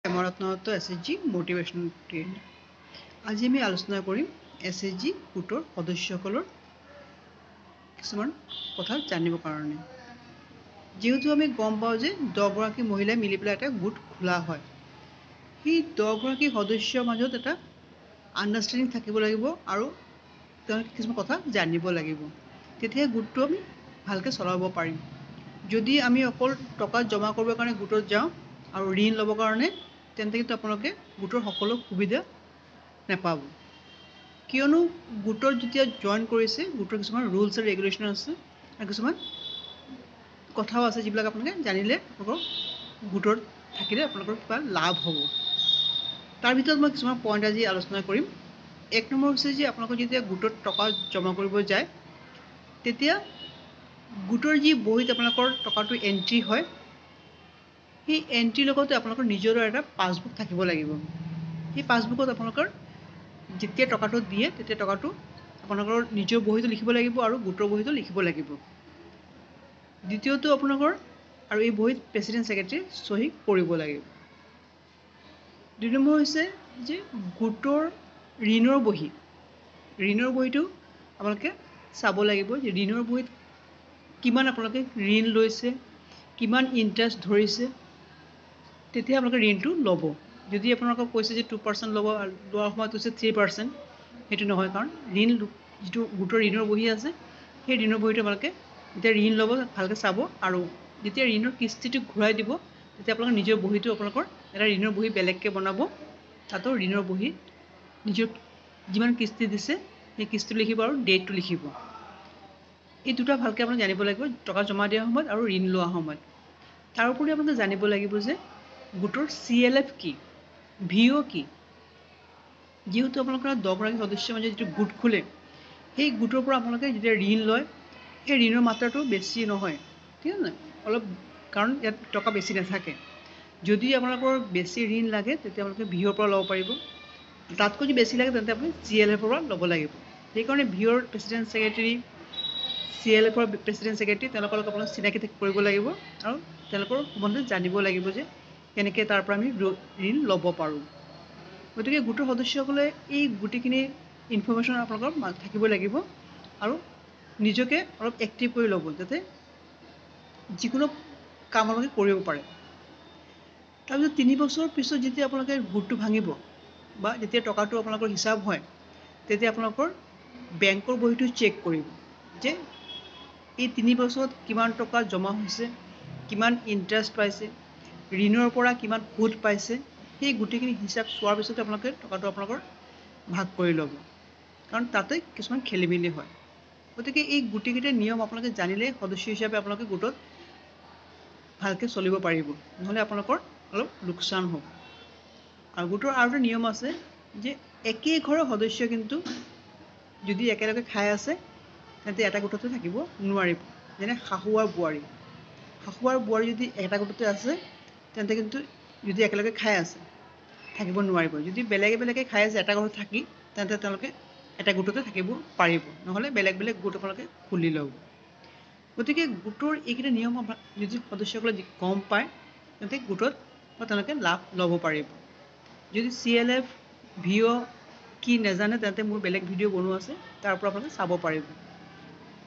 মৰাত্মত SHG মোটিভেশ্যন train. আজি আমি আলোচনা কৰিম SHG গোটৰ সদস্যসকলৰ কিছুমান কথা জানিবৰ কাৰণে। যেহেতু আমি গম পাওঁ যে 10 গৰাকী মহিলাই মিলি পেলাই এটা গোট খোলা হয়, সেই 10 গৰাকী সদস্যৰ মাজত এটা আণ্ডাৰষ্টেণ্ডিং থাকিব লাগিব আৰু তেওঁলোকে কিছুমান কথা জানিব লাগিব, তেতিয়া গোটটো আমি ভালকৈ চলাব পাৰিম। যদি আমি অকল টকা জমা কৰিবৰ কাৰণে গোটত যাওঁ আৰু ঋণ ল'বৰ কাৰণে, তেন্তে কিন্তু আপোনালোকে গোটৰ সকলো সুবিধা নাপাব। কিয়নো গোটত যেতিয়া জইন কৰিছে, গোটৰ কিছুমান ৰুলছ আৰু ৰেগুলেশ্যন আছে আৰু কিছুমান কথাও আছে যিবিলাক আপোনালোকে জানিলে আপোনালোকৰ গোটত থাকিলে আপোনালোকৰ কিবা লাভ হ'ব। তাৰ ভিতৰত মই কিছুমান পইণ্ট আজি আলোচনা কৰিম। 1 নম্বৰ হৈছে যে আপোনালোকে যেতিয়া গোটত টকা জমা কৰিব যায়, তেতিয়া গোটৰ যি বহীত আপোনালোকৰ টকাটো এণ্ট্ৰি হয়, সেই এণ্ট্ৰিৰ লগতে আপোনালোকৰ নিজৰ এটা পাছবুক থাকিব লাগিব। সেই পাছবুকত আপোনালোকৰ যেতিয়া টকাটো দিয়ে, তেতিয়া টকাটো আপোনালোকৰ নিজৰ বহীটো লিখিব লাগিব আৰু গোটৰ বহীটো লিখিব লাগিব। দ্বিতীয়টো আপোনালোকৰ আৰু এই বহীত প্ৰেচিডেণ্ট ছেক্ৰেটাৰী চহী কৰিব লাগিব। 2 নম্বৰ হৈছে যে গোটৰ ঋণৰ বহী। ঋণৰ বহীটো আপোনালোকে চাব লাগিব যে ঋণৰ বহীত কিমান আপোনালোকে ঋণ লৈছে, কিমান ইণ্টাৰেষ্ট ধৰিছে, তেতিয়া আপোনালোকে ঋণটো ল'ব। যদি আপোনালোকক কৈছে যে 2% ল'ব, লোৱাৰ সময়ত কৈছে 3%, সেইটো নহয়। কাৰণ ঋণ যিটো গোটৰ ঋণৰ বহী আছে, সেই ঋণৰ বহীটো আপোনালোকে যেতিয়া ঋণ ল'ব ভালকৈ চাব, আৰু যেতিয়া ঋণৰ কিস্তিটো ঘূৰাই দিব, তেতিয়া আপোনালোকৰ নিজৰ বহীটো আপোনালোকৰ এটা ঋণৰ বহী বেলেগকৈ বনাব। তাতো ঋণৰ বহীত নিজৰ যিমান কিস্তি দিছে সেই কিস্তিটো লিখিব আৰু ডেটটো লিখিব। এই দুটা ভালকৈ আপোনালোকে জানিব লাগিব টকা জমা দিয়াৰ সময়ত আৰু ঋণ লোৱাৰ সময়ত। তাৰোপৰি আপোনালোকে জানিব লাগিব যে গোটৰ CLF কি, VO কি। যিহেতু আপোনালোকৰ 10 গৰাকী সদস্যৰ মাজত যিটো গোট খোলে, সেই গোটৰ পৰা আপোনালোকে যেতিয়া ঋণ লয়, সেই ঋণৰ মাত্ৰাটো বেছি নহয়, ঠিক আছে, অলপ, কাৰণ ইয়াত টকা বেছি নাথাকে। যদি আপোনালোকৰ বেছি ঋণ লাগে, তেতিয়া আপোনালোকে VOৰ পৰা ল'ব পাৰিব। তাতকৈ যদি বেছি লাগে, তেন্তে আপুনি CLFৰ পৰা ল'ব লাগিব। সেইকাৰণে VOৰ প্ৰেচিডেণ্ট ছেক্ৰেটাৰী, CLFৰ প্ৰেচিডেণ্ট ছেক্ৰেটাৰী, তেওঁলোকৰ লগত আপোনালোকে চিনাকি কৰিব লাগিব আৰু তেওঁলোকৰ সম্বন্ধে জানিব লাগিব যে কেনেকৈ তাৰ পৰা আমি ঋণ ল'ব পাৰোঁ। গতিকে গোটৰ সদস্যসকলে এই গোটেইখিনি ইনফৰ্মেশ্যন আপোনালোকৰ থাকিব লাগিব আৰু নিজকে অলপ এক্টিভ কৰি ল'ব, যাতে যিকোনো কাম আপোনালোকে কৰিব পাৰে। তাৰপিছত 3 বছৰৰ পিছত যেতিয়া আপোনালোকে গোটটো ভাঙিব বা যেতিয়া টকাটো আপোনালোকৰ হিচাপ হয়, তেতিয়া আপোনালোকৰ বেংকৰ বহীটো চেক কৰিব যে এই 3 বছৰত কিমান টকা জমা হৈছে, কিমান ইণ্টাৰেষ্ট পাইছে, ঋণৰ পৰা কিমান সুদ পাইছে, সেই গোটেইখিনি হিচাপ চোৱাৰ পিছতে আপোনালোকে টকাটো আপোনালোকৰ ভাগ কৰি ল'ব, কাৰণ তাতে কিছুমান খেলি মেলি হয়। গতিকে এই গোটেইকেইটা নিয়ম আপোনালোকে জানিলে সদস্য হিচাপে আপোনালোকে গোটত ভালকৈ চলিব পাৰিব, নহ'লে আপোনালোকৰ অলপ লোকচান হ'ব। আৰু গোটৰ আৰু এটা নিয়ম আছে যে একেই ঘৰৰ সদস্য কিন্তু যদি একেলগে খাই আছে, তেন্তে এটা গোটতে থাকিব নোৱাৰিব। যেনে শাহু আৰু বোৱাৰী। শাহু আৰু বোৱাৰী যদি এটা গোটতে আছে, তেন্তে কিন্তু যদি একেলগে খাই আছে, থাকিব নোৱাৰিব। যদি বেলেগে বেলেগে খাই আছে এটা ঘৰত থাকি, তেন্তে তেওঁলোকে এটা গোটতে থাকিব পাৰিব, নহ'লে বেলেগ বেলেগ গোট আপোনালোকে খুলি ল'ব। গতিকে গোটৰ এইকেইটা নিয়ম যদি সদস্যসকলে গম পায়, তেন্তে গোটত তেওঁলোকে লাভ ল'ব পাৰিব। যদি CLF, VO কি নাজানে, তেন্তে মোৰ বেলেগ ভিডিঅ' বনোৱা আছে, তাৰ পৰা আপোনালোকে চাব পাৰিব।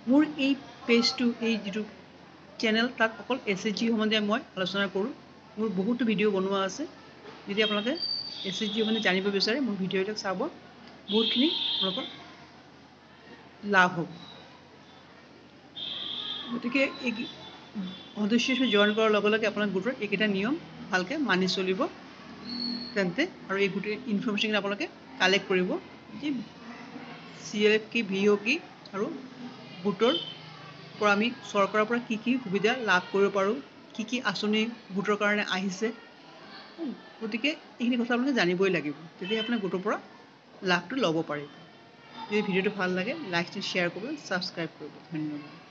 মোৰ এই পেজটো, এই যিটো চেনেল, তাত অকল SHG সম্বন্ধে মই আলোচনা কৰোঁ। মোৰ বহুতো ভিডিঅ' বনোৱা আছে। যদি আপোনালোকে SHG সম্বন্ধে জানিব বিচাৰে, মোৰ ভিডিঅ'বিলাক চাব, বহুতখিনি আপোনালোকৰ লাভ হ'ব। গতিকে এই সদস্য হিচাপে জইন কৰাৰ লগে লগে আপোনাৰ গোটৰ এইকেইটা নিয়ম ভালকৈ মানি চলিব, তেন্তে আৰু এই গোটেই ইনফৰ্মেশ্যনখিনি আপোনালোকে কালেক্ট কৰিব যে CLF কি, VO কি, আৰু গোটৰ পৰা আমি চৰকাৰৰ পৰা কি কি সুবিধা লাভ কৰিব পাৰোঁ, কি কি আঁচনি গোটৰ কাৰণে আহিছে। গতিকে এইখিনি কথা আপোনালোকে জানিবই লাগিব, তেতিয়া আপোনাৰ গোটৰ পৰা লাভটো ল'ব পাৰিব। যদি ভিডিঅ'টো ভাল লাগে, লাইক শ্বেয়াৰ কৰিব, ছাবস্ক্ৰাইব কৰিব। ধন্যবাদ।